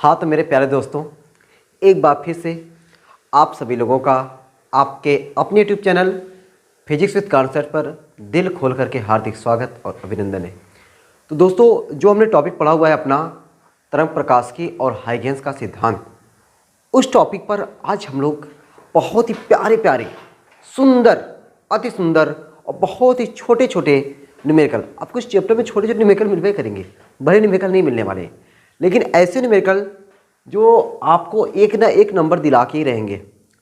हाँ तो मेरे प्यारे दोस्तों, एक बार फिर से आप सभी लोगों का आपके अपने YouTube channel physics with concept पर दिल खोल करके हार्दिक स्वागत और अभिनंदन है। तो दोस्तों, जो हमने टॉपिक पढ़ा हुआ है अपना तरंग प्रकाश की और हाइगेंस का सिद्धांत, उस टॉपिक पर आज हम लोग बहुत ही प्यारे प्यारे सुंदर, अति सुंदर और बहुत ही छोटे छोटे न्यूमेरिकल, आपको इस चैप्टर में छोटे छोटे न्यूमेरिकल मिलवे करेंगे, बड़े न्यूमेरिकल नहीं मिलने वाले, लेकिन ऐसे न्यूमेरिकल जो आपको एक ना एक नंबर दिला के ही रहेंगे।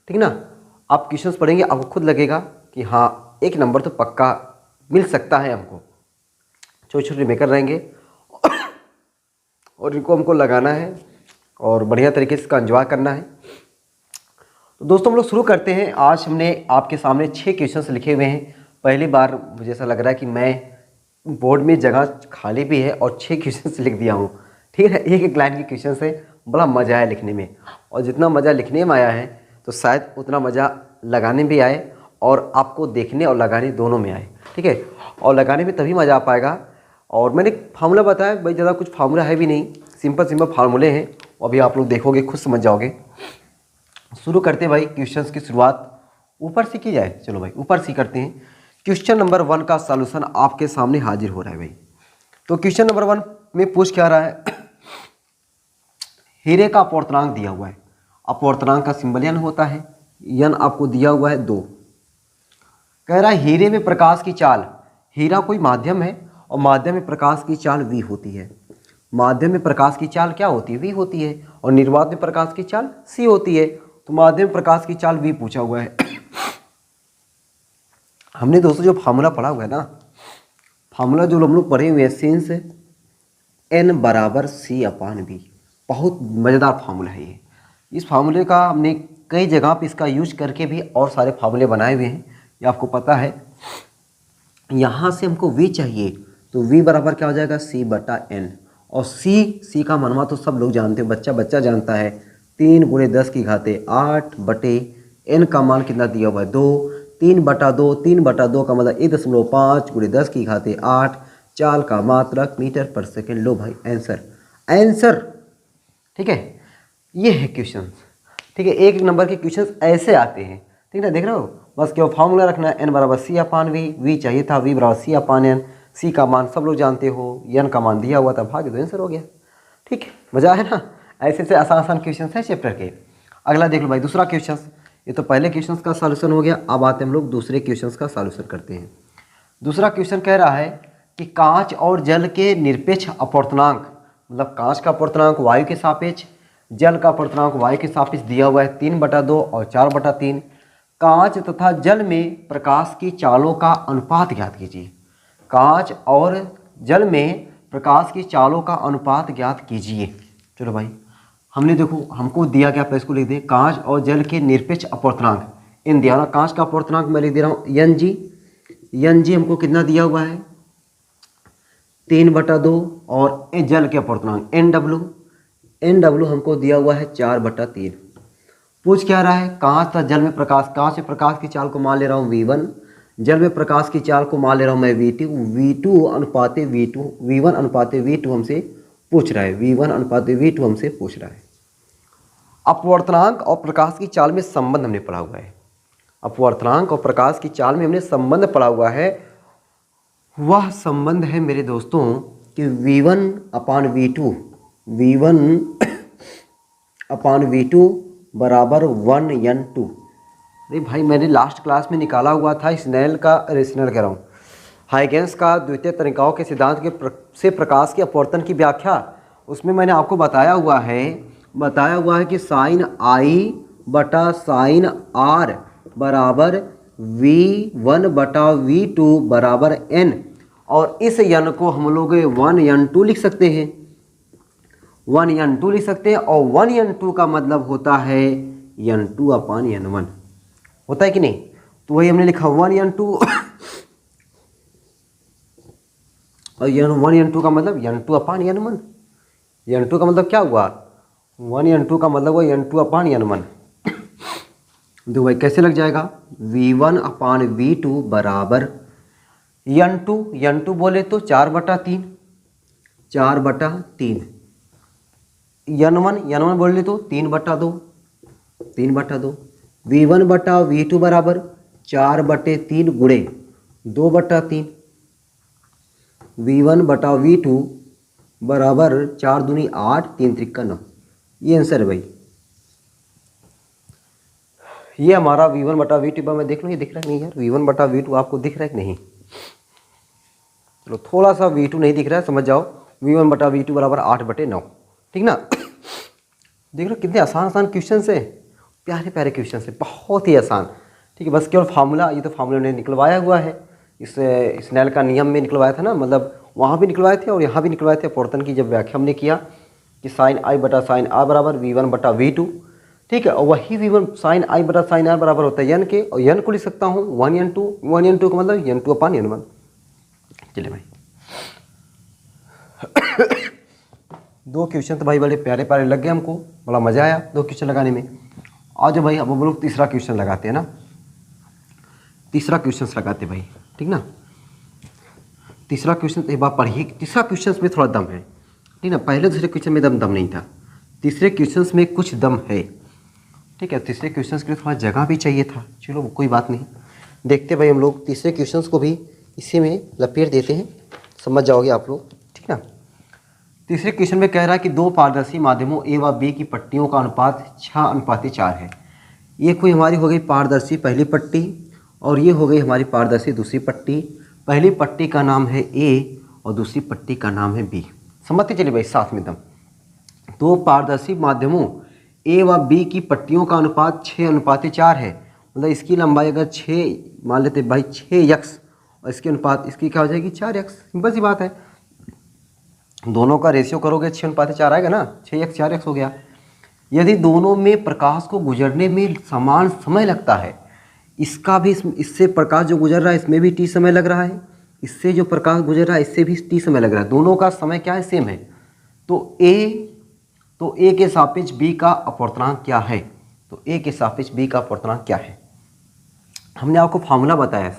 ठीक ना, आप क्वेश्चंस पढ़ेंगे, आपको खुद लगेगा कि हाँ एक नंबर तो पक्का मिल सकता है हमको। छोटे छोटे न्यूमेरिकल रहेंगे और इनको हमको लगाना है और बढ़िया तरीके से इसका एंजॉय करना है। तो दोस्तों, हम लोग शुरू करते हैं। आज हमने आपके सामने 6 क्वेश्चंस लिखे हुए हैं। पहली बार मुझे ऐसा लग रहा है कि मैं बोर्ड में जगह खाली भी है और 6 क्वेश्चंस लिख दिया हूँ। ठीक है, एक एक लाइन के क्वेश्चन है, बड़ा मज़ा आया लिखने में, और जितना मज़ा लिखने में आया है तो शायद उतना मज़ा लगाने भी आए और आपको देखने और लगाने दोनों में आए। ठीक है, और लगाने में तभी मज़ा आ पाएगा। और मैंने फार्मूला बताया भाई, ज़्यादा कुछ फार्मूला है भी नहीं, सिंपल सिंपल फार्मूले हैं, अभी आप लोग देखोगे खुद समझ जाओगे। शुरू करते हैं भाई, क्वेश्चंस की शुरुआत ऊपर से की जाए। चलो भाई ऊपर से करते हैं। क्वेश्चन नंबर 1 का सॉल्यूशन आपके सामने हाजिर हो रहा है भाई। तो क्वेश्चन नंबर 1 में पूछ क्या रहा है, हीरे का अपवर्तनांक दिया हुआ है। अपवर्तनांक का सिंबल यन होता है, यन आपको दिया हुआ है 2। कह रहा है हीरे में प्रकाश की चाल, हीरा कोई माध्यम है और माध्यम में प्रकाश की चाल v होती है। माध्यम में प्रकाश की चाल क्या होती है, v होती है, और निर्वात में प्रकाश की चाल c होती है। तो माध्यम में प्रकाश की चाल v पूछा हुआ है। हमने दोस्तों जो फार्मूला पढ़ा हुआ है ना, फार्मूला जो हम लोग पढ़े हुए हैं, सिंस n बराबर c अपान v, बहुत मज़ेदार फार्मूला है ये। इस फार्मूले का हमने कई जगह पे इसका यूज करके भी और सारे फार्मूले बनाए हुए हैं, ये आपको पता है। यहाँ से हमको v चाहिए तो v बराबर क्या हो जाएगा, c बटा n, और c का मनवा तो सब लोग जानते हैं, बच्चा बच्चा जानता है, 3 गुणे 10 की घाते 8 बटे n का मान कितना दिया हुआ है 2, 3 बटा 2, 3 बटा 2 का मतलब 1.5 गुणे 10 की घाते 8, चाल का मात्रक मीटर पर सेकेंड। लो भाई आंसर, आंसर। ठीक है, ये है क्वेश्चन। ठीक है, एक एक नंबर के क्वेश्चन ऐसे आते हैं। ठीक है, देख रहे हो, बस क्या फार्मूला रखना है, n बराबर c अपान v चाहिए था, v बराबर c अपान n, c का मान सब लोग जानते हो, n का मान दिया हुआ था, भाग दो आंसर हो गया। ठीक है, मजा है ना। ऐसे से आसान आसान क्वेश्चन है चैप्टर के। अगला देख लो भाई, दूसरा क्वेश्चन। ये तो पहले क्वेश्चन का सॉल्यूशन हो गया, अब आते हम लोग दूसरे क्वेश्चन का सॉल्यूशन करते हैं। दूसरा क्वेश्चन कह रहा है कि कांच और जल के निरपेक्ष अपवर्तनांक, मतलब कांच का अपवर्तनांक वायु के सापेक्ष, जल का अपवर्तनांक वायु के सापेक्ष दिया हुआ है 3/2 और 4/3। कांच तथा जल में प्रकाश की चालों का अनुपात ज्ञात कीजिए। कांच और जल में प्रकाश की चालों का अनुपात ज्ञात कीजिए। चलो भाई, हमने देखो हमको दिया गया, इसको लिख दें, कांच और जल के निरपेक्ष अपवर्तनांक। इन दिया ना, कांच का अपवर्तनांक मैं लिख दे रहा हूँ एन जी हमको कितना दिया हुआ है 3/2, और जल के अपवर्तनांक एन डब्ल्यू हमको दिया हुआ है 4/3। पूछ क्या रहा है, कांच तथा जल में प्रकाश, कांच में प्रकाश की चाल को मान ले रहा हूँ v1, जल में प्रकाश की चाल को मान ले रहा हूँ मैं v2 अनुपाते v1 अनुपाते v2 हमसे पूछ रहा है, v1 अनुपाते v2 हमसे पूछ रहा है। अपवर्तनांक और प्रकाश की चाल में संबंध हमने पढ़ा हुआ है। अपवर्तनांक और प्रकाश की चाल में हमने संबंध पढ़ा हुआ है। वह संबंध है मेरे दोस्तों कि v1 अपान v2 बराबर 1n2। अरे भाई, मैंने लास्ट क्लास में निकाला हुआ था स्नेल कह रहा हूँ, हाइगेंस का द्वितीय तनिकाओं के सिद्धांत से प्रकाश के अपवर्तन की व्याख्या। उसमें मैंने आपको बताया हुआ है कि साइन आई बटा साइन आर बराबर v1 बटा v2 बराबर n, और इस n को हम लोग 1n2 लिख सकते हैं, 1n2 लिख सकते हैं, और 1n2 का मतलब होता है n2 अपान n1, होता है कि नहीं। तो वही हमने लिखा 1n2 और 1n2 का मतलब n2 अपान n1। n2 का मतलब क्या हुआ, 1n2 का मतलब हुआ n2 अपान n1। देखो भाई कैसे लग जाएगा, v1 अपान v2 बराबर n2 बोले तो 4/3, n1 बोल ले तो 3/2, 3/2। V1/V2 बराबर 4/3 गुणे 2/3। V1/V2 बराबर 4 दूनी 8, 3 त्रिका 9। ये आंसर है भाई। ये हमारा V1/V2 मैं देख लूँ, ये दिख रहा है नहीं यार? V1/V2 आपको दिख रहा है कि नहीं? चलो थोड़ा सा V2 नहीं दिख रहा है, समझ जाओ। V1/V2 बराबर 8/9, ठीक ना? देख लो कितने आसान आसान क्वेश्चन है, प्यारे प्यारे क्वेश्चन है, बहुत ही आसान। ठीक है, बस केवल फार्मूला, ये तो फार्मूला ने निकलवाया हुआ है, इस स्नेल का नियम में निकलवाया था ना, मतलब वहाँ भी निकलवाए थे और यहाँ भी निकलवाए थे। पोर्टन की जब व्याख्या हमने किया कि sin I/sin R बराबर V1/V2, ठीक है, और वही V1 sin I/sin R बराबर होता है n के, और n को लिख सकता हूँ 1n2, 1n2 का मतलब n2/n1। चलिए भाई दो क्वेश्चन तो भाई बड़े प्यारे प्यारे लग गए हमको, बड़ा मज़ा आया दो क्वेश्चन लगाने में। आज भाई अब हम लोग तीसरा क्वेश्चन लगाते हैं ना, तीसरा क्वेश्चन लगाते भाई, ठीक ना? तीसरा क्वेश्चन एक बार पढ़िए, तीसरा क्वेश्चन में थोड़ा दम है, ठीक ना? पहले दूसरे क्वेश्चन में दम नहीं था, तीसरे क्वेश्चन में कुछ दम है, ठीक है? तीसरे क्वेश्चन के लिए थोड़ा जगह भी चाहिए था, चलो कोई बात नहीं, देखते भाई हम लोग तीसरे क्वेश्चन को भी इसी में लपेट देते हैं, समझ जाओगे आप लोग, ठीक ना? तीसरे क्वेश्चन में कह रहा है कि दो पारदर्शी माध्यमों ए व बी की पट्टियों का अनुपात 6:4 है। ये कोई हमारी हो गई पारदर्शी पहली पट्टी, और ये हो गई हमारी पारदर्शी दूसरी पट्टी। पहली पट्टी का नाम है ए और दूसरी पट्टी का नाम है बी। समझते चलिए भाई साथ में दम। दो पारदर्शी माध्यमों ए व बी की पट्टियों का अनुपात 6:4 है, मतलब इसकी लंबाई अगर 6 मान लेते भाई 6x, और इसके अनुपात इसकी क्या हो जाएगी 4x। सिंपल सी बात है, दोनों का रेशियो करोगे 6:4 आएगा ना, 6x 4x हो गया। यदि दोनों में प्रकाश को गुजरने में समान समय लगता है, इसका भी इससे प्रकाश जो गुजर रहा है इसमें भी t समय लग रहा है, इससे जो प्रकाश गुजर रहा है इससे भी t समय लग रहा है, दोनों का समय क्या है सेम है, तो a के सापेक्ष b का अपवर्तनांक क्या है, तो a के सापेक्ष b का अपवर्तनांक क्या है? हमने आपको फार्मूला बताया,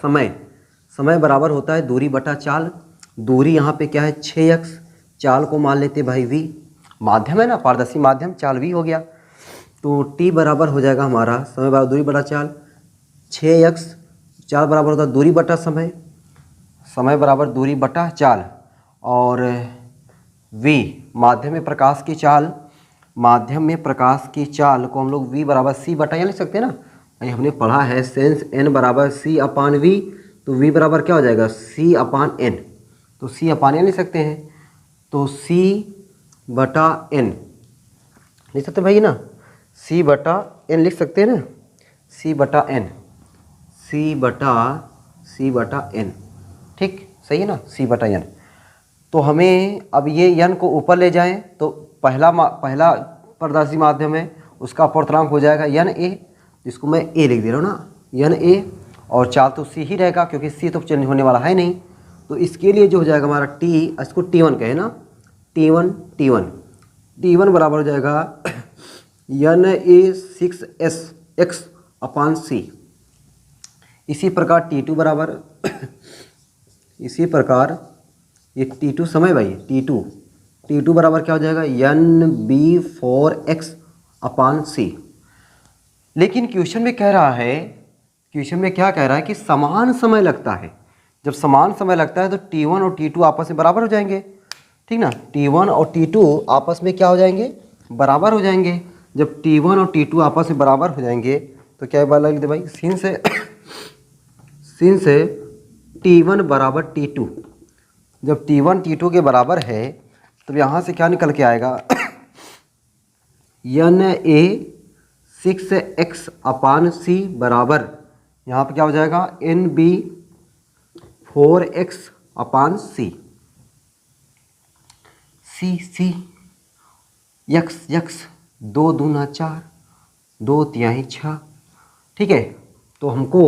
समय बराबर होता है दूरी बटा चाल। दूरी यहाँ पे क्या है 6x, चाल को मान लेते भाई v, माध्यम है ना पारदर्शी माध्यम, चाल v हो गया, तो t बराबर हो जाएगा हमारा समय बराबर दूरी बटा चाल, 6x, चाल बराबर होता है दूरी बटा समय, समय बराबर दूरी बटा चाल, और v माध्यम में प्रकाश की चाल, माध्यम में प्रकाश की चाल को हम लोग v बराबर c बटा यहाँ लिख सकते हैं ना, ये हमने पढ़ा है सेंस n बराबर c/v, तो v बराबर क्या हो जाएगा c/n, तो c/n लिख सकते हैं, तो c/n लिख सकते भाई ना, c/n लिख सकते हैं ना, c/n, c/n, ठीक सही है ना, c/n। तो हमें अब ये n को ऊपर ले जाएं तो पहला पारदर्शी माध्यम है उसका अपवर्तनांक हो जाएगा na, जिसको मैं a लिख दे रहा हूँ ना, na, और चाल तो c ही रहेगा क्योंकि c तो चेंज होने वाला है नहीं, तो इसके लिए जो हो जाएगा हमारा t, इसको t1 कहे ना, t1 बराबर हो जाएगा na6x/c। इसी प्रकार t2 बराबर इसी प्रकार ये t2 समय भाई, t2 बराबर क्या हो जाएगा nb4x/c। लेकिन क्वेश्चन में कह रहा है, क्वेश्चन में क्या कह रहा है कि समान समय लगता है। जब समान समय लगता है तो t1 और t2 आपस में बराबर हो जाएंगे, ठीक ना, t1 और t2 आपस में क्या हो जाएंगे बराबर हो जाएंगे। जब t1 और t2 आपस में बराबर हो जाएंगे तो क्या बात लग भाई, सीन से t1 बराबर t2, जब t1 t2 के बराबर है तो यहाँ से क्या निकल के आएगा na6x/c बराबर, यहाँ पे क्या हो जाएगा nb4x/c, c x 2 दूना 4, 2 तिहाई 6, ठीक है। तो हमको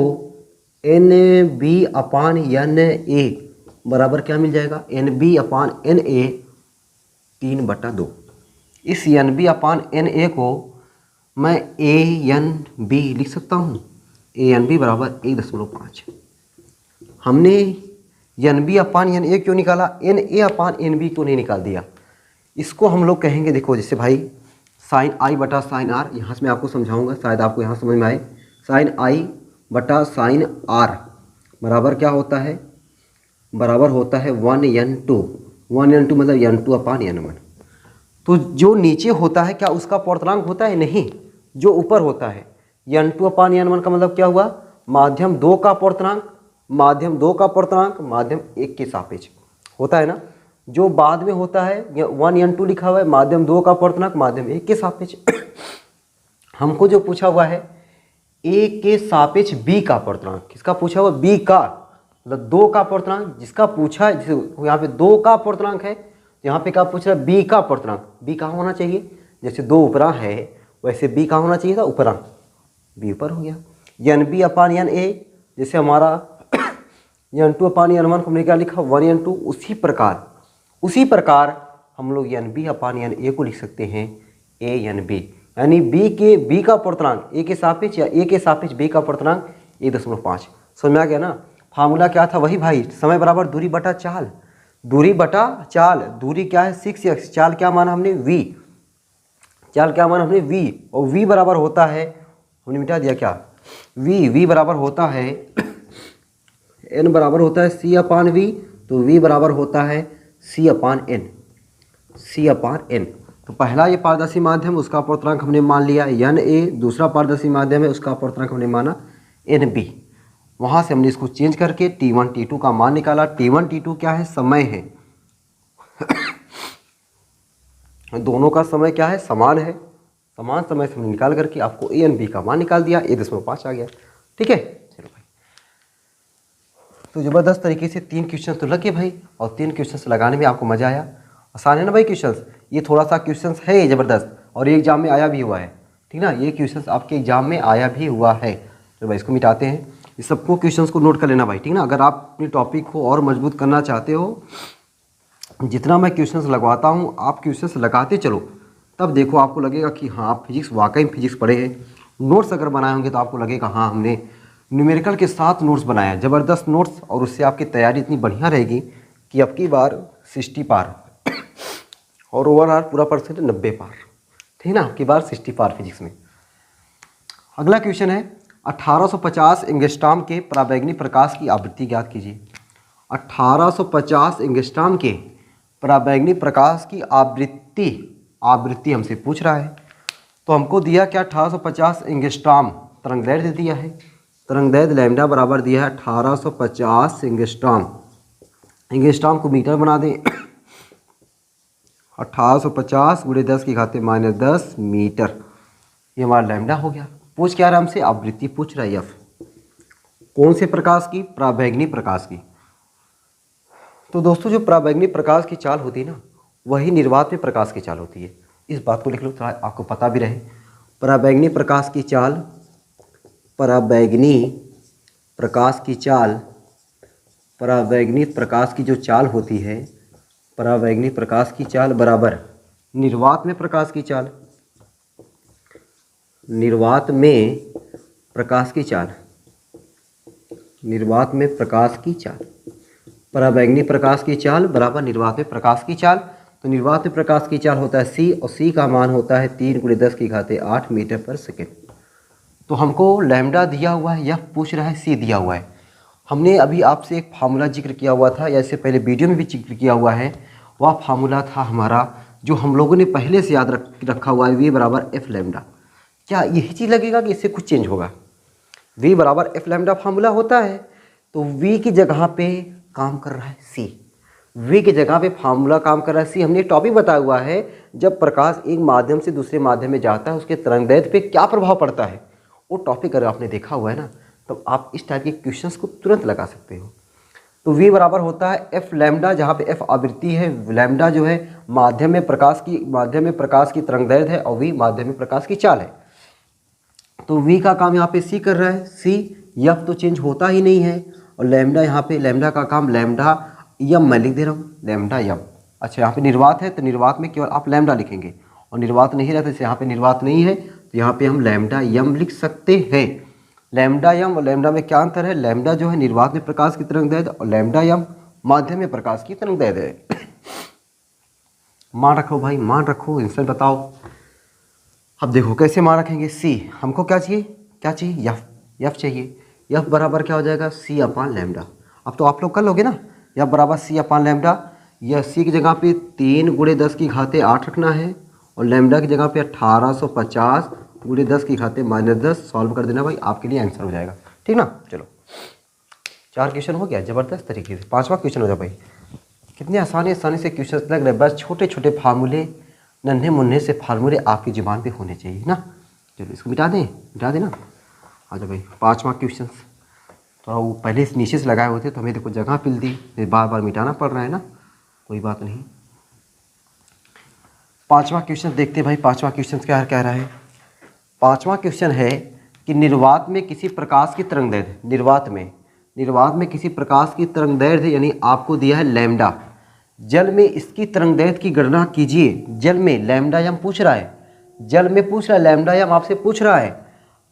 nb/na बराबर क्या मिल जाएगा nb/na 3/2। इस nb/na को मैं anb लिख सकता हूँ, anb बराबर 1.5। हमने nb/na क्यों निकाला, na/nb क्यों नहीं निकाल दिया, इसको हम लोग कहेंगे, देखो जैसे भाई साइन आई बटा साइन आर, यहाँ से मैं आपको समझाऊंगा, शायद आपको यहाँ समझ में आए। साइन आई बटा साइन आर बराबर क्या होता है, बराबर होता है 1n2। 1n2 मतलब n2 अपान n1। तो जो नीचे होता है क्या उसका पूर्णांक होता है? नहीं, जो ऊपर होता है n2 अपान n1 का मतलब क्या हुआ, माध्यम 2 का पूर्णांक, माध्यम 2 का पूर्णांक माध्यम 1 के सापेक्ष होता है ना। जो बाद में होता है 1n2 लिखा हुआ है, माध्यम 2 का पूर्णांक माध्यम 1 के सापेक्ष। हमको जो पूछा हुआ है a के सापेक्ष b का पूर्णांक, किसका पूछा हुआ? b का, मतलब 2 का पूर्णांक, जिसका पूछा है, जैसे यहाँ पे 2 का पूर्णांक है, यहाँ पे क्या पूछ रहा है? b का पूर्णांक। b कहाँ होना चाहिए? जैसे 2 ऊपरा है वैसे b कहाँ होना चाहिए था? ऊपरा। b ऊपर हो गया। n b upon n a, जैसे हमारा n2 अपान n1 को हमने क्या लिखा? 1n2। उसी प्रकार हम लोग nb अपान na को लिख सकते हैं anb, यानी b का पूर्णांक a के सापेक्ष या a के सापेक्ष b का पूर्णांक 1.5। समझ में आ गया ना? फार्मूला क्या था? वही भाई, समय बराबर दूरी बटा चाल। दूरी बटा चाल, दूरी क्या है? 6x, चाल क्या माना हमने? v, चाल क्या माना हमने? v, और v बराबर होता है, हमने मिटा दिया क्या? v बराबर होता है n बराबर होता है c अपान v, तो v बराबर होता है c अपान n, c अपान n। तो पहला ये पारदर्शी माध्यम, उसका पूर्णांक हमने मान लिया n a, दूसरा पारदर्शी माध्यम है उसका पूर्णांक हमने माना n b। वहाँ से हमने इसको चेंज करके T1 T2 का मान निकाला। T1 T2 क्या है? समय है। दोनों का समय क्या है? समान है। समान समय से हमने निकाल करके आपको a n b का मान निकाल दिया, 1.5 आ गया। ठीक है, चलो भाई, तो ज़बरदस्त तरीके से 3 क्वेश्चन तो लगे भाई, और 3 क्वेश्चन लगाने में आपको मज़ा आया। आसान है ना भाई क्वेश्चन? ये थोड़ा सा क्वेश्चन है ज़बरदस्त, और ये एग्जाम में आया भी हुआ है। ठीक ना, ये क्वेश्चन आपके एग्जाम में आया भी हुआ है। तो भाई इसको मिटाते हैं, इस सबको क्वेश्चंस को नोट कर लेना भाई। ठीक ना, अगर आप अपने टॉपिक को और मजबूत करना चाहते हो, जितना मैं क्वेश्चंस लगवाता हूँ आप क्वेश्चंस लगाते चलो, तब देखो आपको लगेगा कि हाँ आप फिजिक्स वाकई में फिजिक्स पढ़े हैं। नोट्स अगर बनाए होंगे तो आपको लगेगा हाँ हमने न्यूमेरिकल के साथ नोट्स बनाया, ज़बरदस्त नोट्स, और उससे आपकी तैयारी इतनी बढ़िया रहेगी कि अब की बार 60 पार और ओवरऑल पूरा परसेंट 90 पार। ठीक ना, अब की बार 60 पार फिजिक्स में। अगला क्वेश्चन है 1850 एंगस्ट्रॉम के पराबैंगनी प्रकाश की आवृत्ति ज्ञात कीजिए। 1850 एंगस्ट्रॉम के पराबैंगनी प्रकाश की आवृत्ति हमसे पूछ रहा है। तो हमको दिया क्या? 1850 एंगस्ट्रॉम तरंगदैर्घ्य दे दिया है। तरंगदैर्घ्य लैम्डा बराबर दिया है 1850 एंगस्ट्रॉम। एंगस्ट्रॉम को मीटर बना दें, 1850 × 10⁻⁻10 मीटर, ये हमारा लैम्डा हो गया। पूछ क्या रहा हमसे? आवृत्ति पूछ रहा है एफ, कौन से प्रकाश की? पराबैंगनी प्रकाश की। तो दोस्तों जो पराबैंगनी प्रकाश की चाल होती है ना, वही निर्वात में प्रकाश की चाल होती है। इस बात को लिख लो, थोड़ा आपको पता भी रहे। पराबैंगनी प्रकाश की चाल, पराबैंगनी प्रकाश की चाल, पराबैंगनी प्रकाश की जो चाल होती है, पराबैंगनी प्रकाश की चाल बराबर निर्वात में प्रकाश की चाल, निर्वात में प्रकाश की चाल, निर्वात में प्रकाश की चाल, पराबैंगनी प्रकाश की चाल बराबर निर्वात में प्रकाश की चाल। तो निर्वात में प्रकाश की चाल होता है c, और c का मान होता है 3 × 10⁸ मीटर पर सेकेंड। तो हमको लैम्डा दिया हुआ है, यह पूछ रहा है c दिया हुआ है। हमने अभी आपसे एक फार्मूला जिक्र किया हुआ था, या इससे पहले वीडियो में भी जिक्र किया हुआ है। वह फार्मूला था हमारा जो हम लोगों ने पहले से याद रखा हुआ है, v बराबर एफ लैम्डा। क्या यही चीज़ लगेगा कि इससे कुछ चेंज होगा? v बराबर एफ लैम्डा फार्मूला होता है, तो v की जगह पे काम कर रहा है c, v की जगह पे फार्मूला काम कर रहा है c। हमने एक टॉपिक बताया हुआ है, जब प्रकाश एक माध्यम से दूसरे माध्यम में जाता है उसके तरंगदैर्घ्य पे क्या प्रभाव पड़ता है, वो टॉपिक अगर आपने देखा हुआ है ना, तो आप इस टाइप के क्वेश्चंस को तुरंत लगा सकते हो। तो v बराबर होता है एफ लैम्डा, जहाँ पे एफ आवृत्ति है, लैम्डा जो है माध्यम में प्रकाश की तरंगदैर्घ्य है, और v माध्यम में प्रकाश की चाल है। तो v का काम यहाँ पे c कर रहा है, c, f तो चेंज होता ही नहीं है, और लैम्डा यहाँ पे लैम्डा का काम लैम्डा यम मैं लिख दे रहा हूँ, लैम्डा यम। अच्छा, यहाँ पे निर्वात है तो निर्वात में केवल आप लैम्डा लिखेंगे, और निर्वात नहीं रहता, जैसे यहाँ पे निर्वात नहीं है तो यहाँ पे हम लैम्डा यम लिख सकते हैं। लैम्डा यम और लैम्डा में क्या अंतर है? लैम्डा जो है निर्वात में प्रकाश की तरंगदैर्घ्य, और लैम्डा यम माध्यम में प्रकाश की तरंगदैर्घ्य है। मान रखो भाई, मान रखो, आंसर बताओ। अब देखो कैसे मान रखेंगे। सी हमको क्या चाहिए, क्या चाहिए, यफ, यफ चाहिए। यफ बराबर क्या हो जाएगा, सी अपान लैम्डा। अब तो आप लोग कर लोगे ना, यफ बराबर सी अपान लैम्डा। यह सी की जगह पे 3 गुणे 10 की घाते 8 रखना है और लैम्डा की जगह पे 1850 गुणे 10 की घाते -10 सॉल्व कर देना भाई, आपके लिए आंसर हो जाएगा। ठीक ना, चलो 4 क्वेश्चन हो गया ज़बरदस्त तरीके से। 5वां क्वेश्चन हो जाए भाई। कितने आसानी से क्वेश्चन लग रहे, बस छोटे छोटे फार्मूले, नन्हे मुन्ने से फार्मूले आपकी ज़ुबान पे होने चाहिए ना। चलो इसको मिटा दें ना। आ जाओ भाई 5वां क्वेश्चन। थोड़ा वो पहले से नीचे से लगाए होते तो हमें देखो जगह पिल दी, बार बार मिटाना पड़ रहा है ना, कोई बात नहीं। 5वां क्वेश्चन देखते हैं भाई। 5वां क्वेश्चन क्या कह रहा है। 5वां क्वेश्चन है कि निर्वात में किसी प्रकाश की तरंगदैर्घ्य, निर्वात में किसी प्रकाश की तरंगदैर्घ्य यानी आपको दिया है लैम्डा। जल में इसकी तरंगदैर्घ्य की गणना कीजिए। जल में लैम्डा यम पूछ रहा है, जल में पूछ रहा है, लैम्डा यम आपसे पूछ रहा है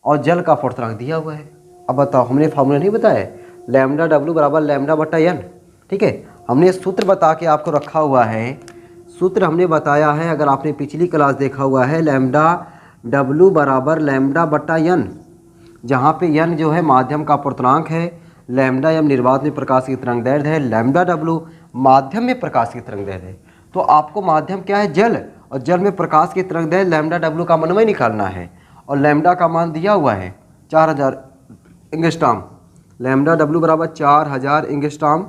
और जल का अपवर्तनांक दिया हुआ है। अब बताओ, हमने फार्मूला नहीं बताया, लैम्डा डब्ल्यू बराबर लैम्डा बटा एन। ठीक है, हमने सूत्र बता के आपको रखा हुआ है, सूत्र हमने बताया है, अगर आपने पिछली क्लास देखा हुआ है, लैम्डा डब्ल्यू बराबर लैम्डा बटा एन, जहाँ पे एन जो है माध्यम का अपवर्तनांक है, लैम्डा एम निर्वात में प्रकाश की तरंगदैर्घ्य है, लैम्डा डब्ल्यू माध्यम में प्रकाश की तरंगदैर्घ्य है। तो आपको माध्यम क्या है, जल, और जल में प्रकाश की तरंगदैर्घ्य लैम्डा डब्ल्यू का मनमय निकालना है और लैम्डा का मान दिया हुआ है 4000 एंगस्ट्रॉम। लैम्डा डब्ल्यू बराबर 4000 एंगस्ट्रॉम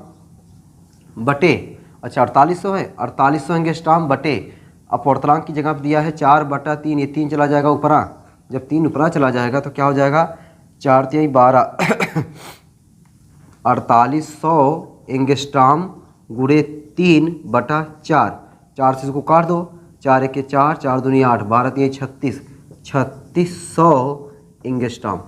बटे, अच्छा 4800 है, 4800 एंगस्ट्रॉम बटे अपवर्तनांक की जगह पर दिया है 4/3, ये 3 चला जाएगा ऊपरा, जब 3 ऊपरा चला जाएगा तो क्या हो जाएगा, 4 × 3 = 12 4800 एंगस्ट्रॉम गुणे 3/4, 4 से इसको काट दो, 4 × 1 = 4, 4 × 2 = 8, 12 × 3 = 3600 एंगस्ट्रॉम।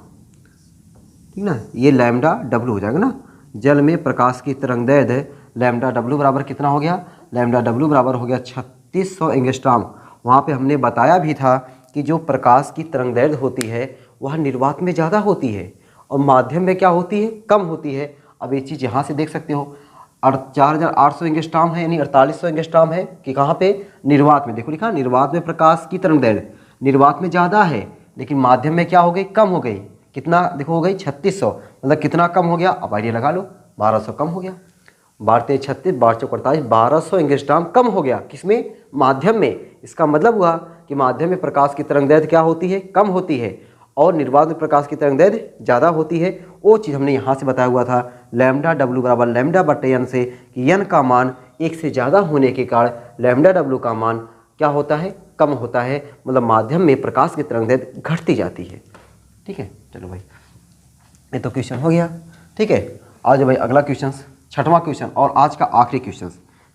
ठीक ना, ये लैम्डा डब्ल्यू हो जाएगा ना। जल में प्रकाश की तरंगदैर्घ्य लैम्डा डब्ल्यू बराबर कितना हो गया, लैम्डा डब्ल्यू बराबर हो गया 3600 एंगस्ट्रॉम। वहाँ पे हमने बताया भी था कि जो प्रकाश की तरंगदैर्घ्य होती है वह निर्वात में ज़्यादा होती है और माध्यम में क्या होती है, कम होती है। अब ये चीज़ यहाँ से देख सकते हो, 4800 एंगस्ट्रॉम है यानी 4800 एंगस्ट्रॉम है कि कहाँ पे, निर्वात में। देखो लिखा, निर्वात में प्रकाश की तरंगदैर्घ्य निर्वात में ज़्यादा है लेकिन माध्यम में क्या हो गई, कम हो गई। कितना देखो हो गई 3600, मतलब कितना कम हो गया, अब आइडिया लगा लो, 1200 कम हो गया। 12 × 36, 12 × 4 = 48, 1200 एंगस्ट्रॉम कम हो गया, किसमें, माध्यम में। इसका मतलब हुआ कि माध्यम में प्रकाश की तरंगदैर्घ्य क्या होती है, कम होती है और निर्वात में प्रकाश की तरंगदैर्घ्य ज़्यादा होती है। वो चीज़ हमने यहाँ से बताया हुआ था, लैम्डा डब्ल्यू बराबर लैम्डा बटे एन से, कि एन का मान 1 से ज़्यादा होने के कारण लैम्डा डब्ल्यू का मान क्या होता है, कम होता है, मतलब माध्यम में प्रकाश की तरंगदैर्घ्य घटती जाती है। ठीक है, चलो भाई ये तो क्वेश्चन हो गया। ठीक है, आज भाई अगला क्वेश्चन, 6वां क्वेश्चन और आज का आखिरी क्वेश्चन।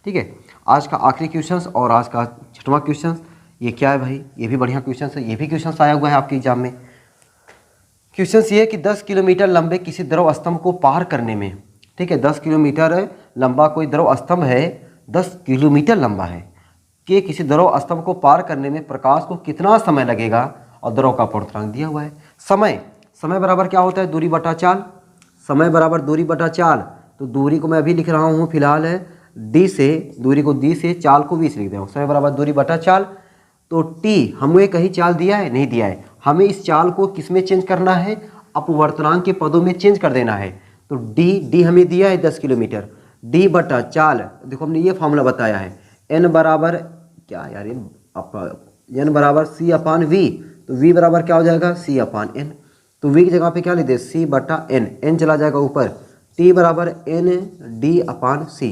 ठीक है, आज का आखिरी क्वेश्चन और आज का 6वां क्वेश्चन। ये क्या है भाई, ये भी बढ़िया क्वेश्चन है, ये भी क्वेश्चन आया हुआ है आपके एग्जाम में। क्वेश्चन ये है कि 10 किलोमीटर लंबे किसी द्रव स्तंभ को पार करने में, ठीक है 10 किलोमीटर लंबा कोई द्रव स्तंभ है, 10 किलोमीटर लंबा है, कि किसी द्रव स्तंभ को पार करने में प्रकाश को कितना समय लगेगा और द्रव का अपवर्तनांक दिया हुआ है। समय बराबर क्या होता है, दूरी बटा चाल। समय बराबर दूरी बटा चाल, तो दूरी को मैं अभी लिख रहा हूँ फिलहाल है डी से, दूरी को डी से, चाल को 20 लिख दे रहा हूँ। समय बराबर दूरी बटा चाल, तो टी हमें कहीं चाल दिया है, नहीं दिया है, हमें इस चाल को किस में चेंज करना है, अपवर्तनांक के पदों में चेंज कर देना है। तो डी हमें दिया है 10 किलोमीटर, डी बटा चाल, देखो हमने ये फॉर्मूला बताया है, एन बराबर क्या यार, एन बराबर सी अपान वी, तो वी बराबर क्या हो जाएगा, सी अपान एन। तो वी की जगह पे क्या लिख दे, सी बटा एन, एन चला जाएगा ऊपर, टी बराबर एन डी अपान सी।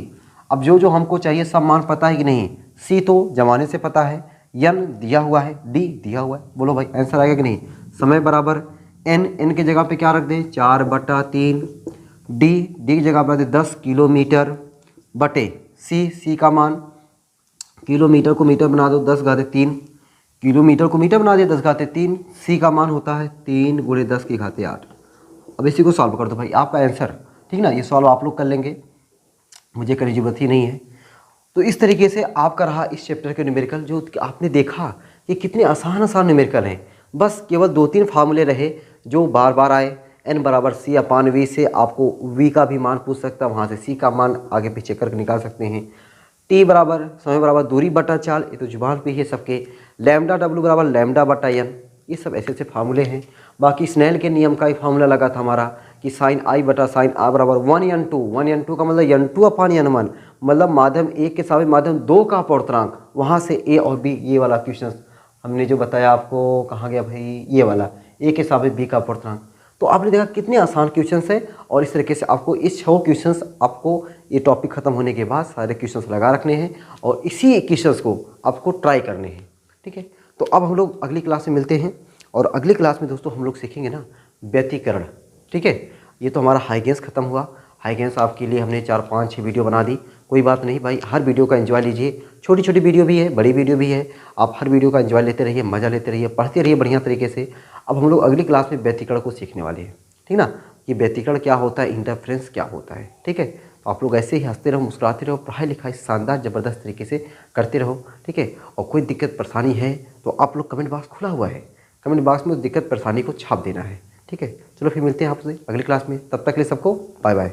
अब जो हमको चाहिए सब मान पता है कि नहीं, सी तो जमाने से पता है, एन दिया हुआ है, डी दिया हुआ है, बोलो भाई आंसर आएगा कि नहीं। समय बराबर एन की जगह पे क्या रख दे, 4/3, डी की जगह पर 10 किलोमीटर बटे सी का मान, किलोमीटर को मीटर बना दो 10⁻3, किलोमीटर को मीटर बना दिया 10⁻3, सी का मान होता है 3 × 10⁸। अब इसी को सॉल्व कर दो भाई, आपका आंसर, ठीक ना, ये सॉल्व आप लोग कर लेंगे, मुझे करने की जरूरत ही नहीं है। तो इस तरीके से आपका रहा इस चैप्टर के न्यूमेरिकल, जो आपने देखा कि कितने आसान न्यूमेरिकल हैं। बस केवल 2-3 फार्मूले रहे जो बार बार आए। एन बराबर सी अपान वी से आपको वी का भी मान पूछ सकता है, वहाँ से सी का मान आगे पीछे करके निकाल सकते हैं। टी बराबर समय बराबर दूरी बटा चाल, ये तो जुबान पे ही है सबके। लैम्डा डब्ल्यू बराबर लैम्डा बटा एन, ये सब ऐसे ऐसे फार्मूले हैं। बाकी स्नेल के नियम का ही फार्मूला लगा था हमारा कि साइन आई बटा साइन आ बराबर 1n2। 1n2 का मतलब n2 अपान n1, मतलब माध्यम एक के साथ माध्यम दो का अपवर्तनांक। वहाँ से ए और बी, ये वाला क्वेश्चन हमने जो बताया आपको, कहाँ गया भाई, ये वाला ए के साथ बी का अपवर्तनांक। तो आपने देखा कितने आसान क्वेश्चंस है। और इस तरीके से आपको इस 6 क्वेश्चंस आपको ये टॉपिक खत्म होने के बाद सारे क्वेश्चंस लगा रखने हैं और इसी क्वेश्चंस को आपको ट्राई करने हैं। ठीक है, तो अब हम लोग अगली क्लास में मिलते हैं और अगली क्लास में दोस्तों हम लोग सीखेंगे ना व्यतिकरण। ठीक है, ये तो हमारा हाइगेंस खत्म हुआ। हाइगेंस आपके लिए हमने 4, 5, 6 वीडियो बना दी। कोई बात नहीं भाई, हर वीडियो का एंजॉय लीजिए। छोटी छोटी वीडियो भी है, बड़ी वीडियो भी है, आप हर वीडियो का एंजॉय लेते रहिए, मज़ा लेते रहिए, पढ़ते रहिए बढ़िया तरीके से। अब हम लोग अगली क्लास में व्यतिकरण को सीखने वाले हैं। ठीक ना, कि व्यतिकरण क्या होता है, इंटरफ्रेंस क्या होता है। ठीक है, तो आप लोग ऐसे ही हंसते रहो, मुस्कुराते रहो, पढ़ाई लिखाई शानदार ज़बरदस्त तरीके से करते रहो। ठीक है, और कोई दिक्कत परेशानी है तो आप लोग कमेंट बॉक्स खुला हुआ है, कमेंट बॉक्स में उस दिक्कत परेशानी को छाप देना है। ठीक है, चलो फिर मिलते हैं आपसे अगली क्लास में, तब तक के लिए सबको बाय बाय।